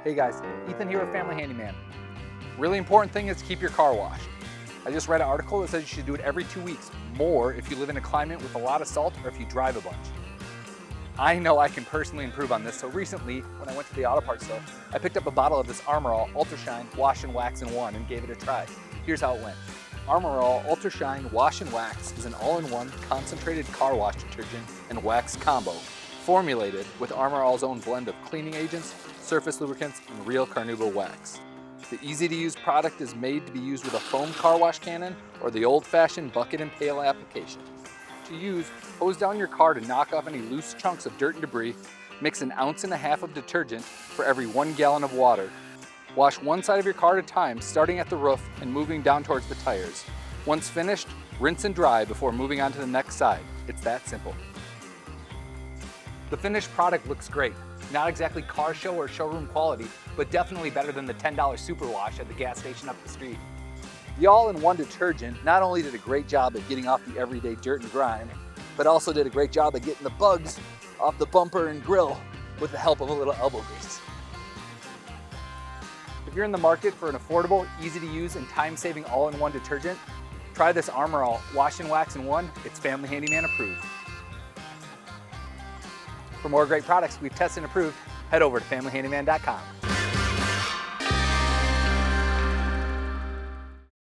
Hey guys, Ethan here with Family Handyman. Really important thing is to keep your car washed. I just read an article that says you should do it every 2 weeks, more if you live in a climate with a lot of salt or if you drive a bunch. I know I can personally improve on this, so recently when I went to the auto parts store, I picked up a bottle of this Armor All Ultra Shine Wash and Wax in One and gave it a try. Here's how it went. Armor All Ultra Shine Wash and Wax is an all-in-one concentrated car wash detergent and wax combo, formulated with Armor All's own blend of cleaning agents, surface lubricants, and real carnauba wax. The easy-to-use product is made to be used with a foam car wash cannon or the old-fashioned bucket and pail application. To use, hose down your car to knock off any loose chunks of dirt and debris, mix 1.5 ounces of detergent for every 1 gallon of water. Wash one side of your car at a time, starting at the roof and moving down towards the tires. Once finished, rinse and dry before moving on to the next side. It's that simple. The finished product looks great. Not exactly car show or showroom quality, but definitely better than the $10 super wash at the gas station up the street. The all-in-one detergent not only did a great job at getting off the everyday dirt and grime, but also did a great job at getting the bugs off the bumper and grill with the help of a little elbow grease. If you're in the market for an affordable, easy-to-use, and time-saving all-in-one detergent, try this Armor All Wash and Wax in One. It's Family Handyman approved. For more great products we've tested and approved, head over to familyhandyman.com.